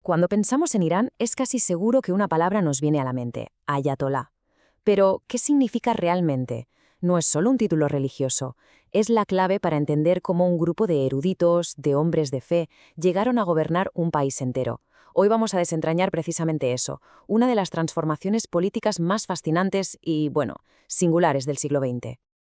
Cuando pensamos en Irán, es casi seguro que una palabra nos viene a la mente: ayatolá. Pero, ¿qué significa realmente? No es solo un título religioso, es la clave para entender cómo un grupo de eruditos, de hombres de fe, llegaron a gobernar un país entero. Hoy vamos a desentrañar precisamente eso, una de las transformaciones políticas más fascinantes y, bueno, singulares del siglo XX.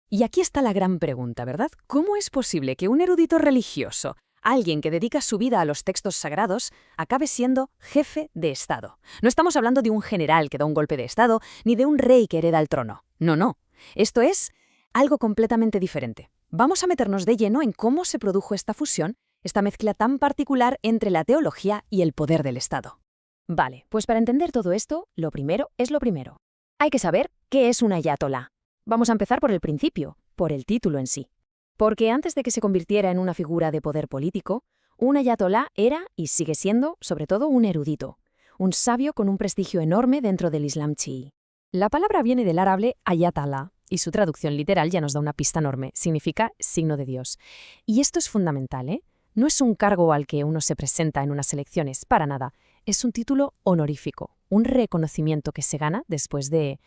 Y aquí está la gran pregunta, ¿verdad? ¿Cómo es posible que un erudito religioso, alguien que dedica su vida a los textos sagrados, acabe siendo jefe de Estado? No estamos hablando de un general que da un golpe de Estado, ni de un rey que hereda el trono. No, no. Esto es algo completamente diferente. Vamos a meternos de lleno en cómo se produjo esta fusión, esta mezcla tan particular entre la teología y el poder del Estado. Vale, pues para entender todo esto, lo primero es lo primero. Hay que saber qué es un ayatolá. Vamos a empezar por el principio, por el título en sí. Porque antes de que se convirtiera en una figura de poder político, un ayatolá era y sigue siendo, sobre todo, un erudito, un sabio con un prestigio enorme dentro del Islam chií. La palabra viene del árabe ayatollah, y su traducción literal ya nos da una pista enorme, significa signo de Dios. Y esto es fundamental, ¿eh? No es un cargo al que uno se presenta en unas elecciones, para nada. Es un título honorífico, un reconocimiento que se gana después de,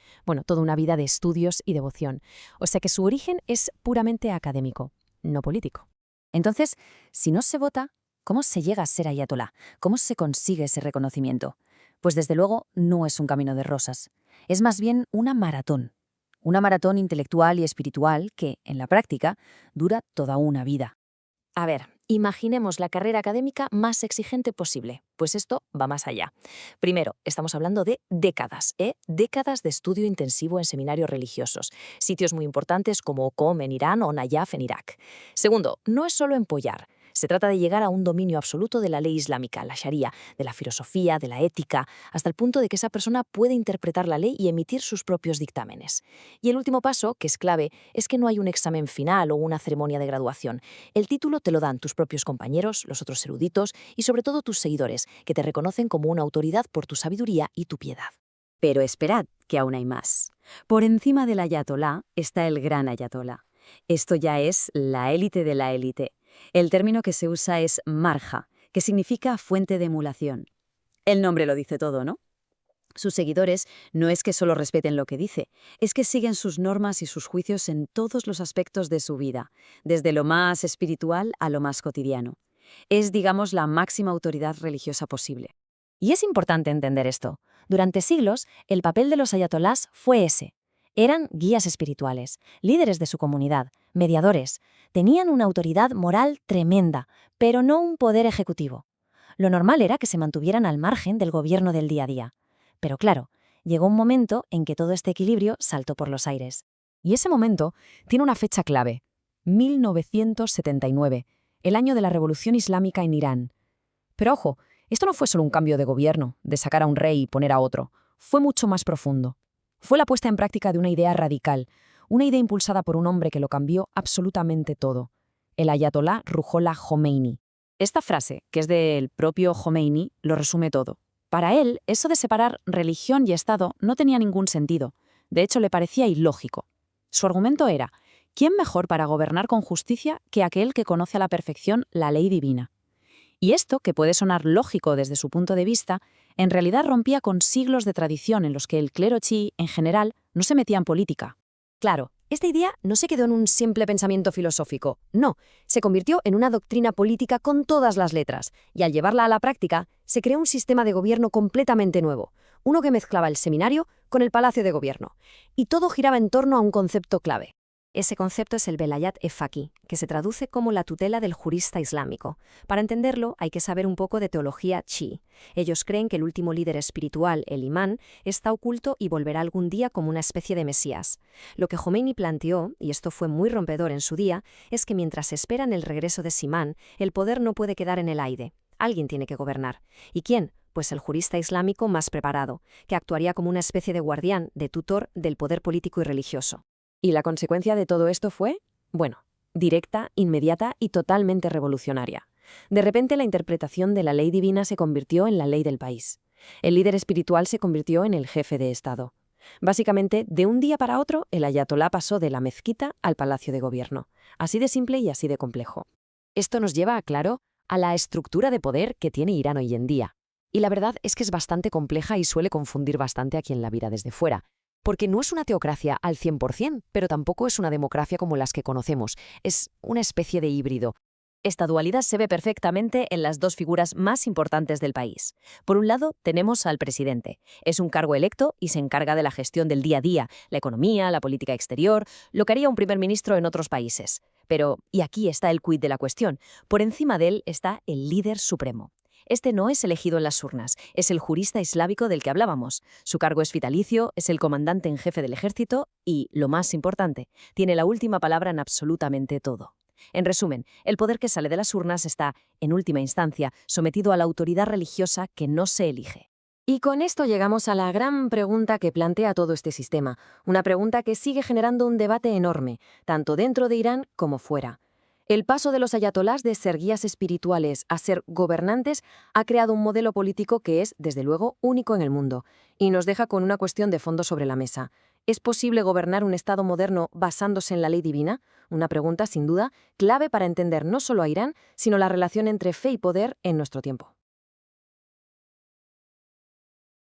toda una vida de estudios y devoción. O sea que su origen es puramente académico, no político. Entonces, si no se vota, ¿cómo se llega a ser ayatolá? ¿Cómo se consigue ese reconocimiento? Pues desde luego no es un camino de rosas. Es más bien una maratón intelectual y espiritual que, en la práctica, dura toda una vida. A ver, imaginemos la carrera académica más exigente posible, pues esto va más allá. Primero, estamos hablando de décadas, décadas de estudio intensivo en seminarios religiosos, sitios muy importantes como Qom en Irán o Nayaf en Irak. Segundo, no es solo empollar. Se trata de llegar a un dominio absoluto de la ley islámica, la sharia, de la filosofía, de la ética, hasta el punto de que esa persona puede interpretar la ley y emitir sus propios dictámenes. Y el último paso, que es clave, es que no hay un examen final o una ceremonia de graduación. El título te lo dan tus propios compañeros, los otros eruditos y sobre todo tus seguidores, que te reconocen como una autoridad por tu sabiduría y tu piedad. Pero esperad, que aún hay más. Por encima del ayatolá está el gran ayatolá. Esto ya es la élite de la élite. El término que se usa es marja, que significa fuente de emulación. El nombre lo dice todo, ¿no? Sus seguidores no es que solo respeten lo que dice, es que siguen sus normas y sus juicios en todos los aspectos de su vida, desde lo más espiritual a lo más cotidiano. Es, digamos, la máxima autoridad religiosa posible. Y es importante entender esto. Durante siglos, el papel de los ayatolás fue ese. Eran guías espirituales, líderes de su comunidad, mediadores. Tenían una autoridad moral tremenda, pero no un poder ejecutivo. Lo normal era que se mantuvieran al margen del gobierno del día a día. Pero claro, llegó un momento en que todo este equilibrio saltó por los aires. Y ese momento tiene una fecha clave: 1979, el año de la Revolución Islámica en Irán. Pero ojo, esto no fue solo un cambio de gobierno, de sacar a un rey y poner a otro. Fue mucho más profundo. Fue la puesta en práctica de una idea radical, una idea impulsada por un hombre que lo cambió absolutamente todo: el ayatolá Ruhollah Khomeini. Esta frase, que es del propio Khomeini, lo resume todo. Para él, eso de separar religión y Estado no tenía ningún sentido. De hecho, le parecía ilógico. Su argumento era: ¿quién mejor para gobernar con justicia que aquel que conoce a la perfección la ley divina? Y esto, que puede sonar lógico desde su punto de vista, en realidad rompía con siglos de tradición en los que el clero chií, en general, no se metía en política. Claro, esta idea no se quedó en un simple pensamiento filosófico, no, se convirtió en una doctrina política con todas las letras, y al llevarla a la práctica, se creó un sistema de gobierno completamente nuevo, uno que mezclaba el seminario con el palacio de gobierno, y todo giraba en torno a un concepto clave. Ese concepto es el velayat e-faqih, que se traduce como la tutela del jurista islámico. Para entenderlo, hay que saber un poco de teología chií. Ellos creen que el último líder espiritual, el imán, está oculto y volverá algún día como una especie de mesías. Lo que Khomeini planteó, y esto fue muy rompedor en su día, es que mientras esperan el regreso de ese imán, el poder no puede quedar en el aire. Alguien tiene que gobernar. ¿Y quién? Pues el jurista islámico más preparado, que actuaría como una especie de guardián, de tutor del poder político y religioso. ¿Y la consecuencia de todo esto fue? Bueno, directa, inmediata y totalmente revolucionaria. De repente la interpretación de la ley divina se convirtió en la ley del país. El líder espiritual se convirtió en el jefe de Estado. Básicamente, de un día para otro, el ayatolá pasó de la mezquita al palacio de gobierno. Así de simple y así de complejo. Esto nos lleva, claro, a la estructura de poder que tiene Irán hoy en día. Y la verdad es que es bastante compleja y suele confundir bastante a quien la mira desde fuera. Porque no es una teocracia al 100%, pero tampoco es una democracia como las que conocemos. Es una especie de híbrido. Esta dualidad se ve perfectamente en las dos figuras más importantes del país. Por un lado, tenemos al presidente. Es un cargo electo y se encarga de la gestión del día a día, la economía, la política exterior, lo que haría un primer ministro en otros países. Pero, y aquí está el quid de la cuestión, por encima de él está el líder supremo. Este no es elegido en las urnas, es el jurista islámico del que hablábamos. Su cargo es vitalicio, es el comandante en jefe del ejército y, lo más importante, tiene la última palabra en absolutamente todo. En resumen, el poder que sale de las urnas está, en última instancia, sometido a la autoridad religiosa que no se elige. Y con esto llegamos a la gran pregunta que plantea todo este sistema, una pregunta que sigue generando un debate enorme, tanto dentro de Irán como fuera. El paso de los ayatolás de ser guías espirituales a ser gobernantes ha creado un modelo político que es, desde luego, único en el mundo, y nos deja con una cuestión de fondo sobre la mesa. ¿Es posible gobernar un Estado moderno basándose en la ley divina? Una pregunta, sin duda, clave para entender no solo a Irán, sino la relación entre fe y poder en nuestro tiempo.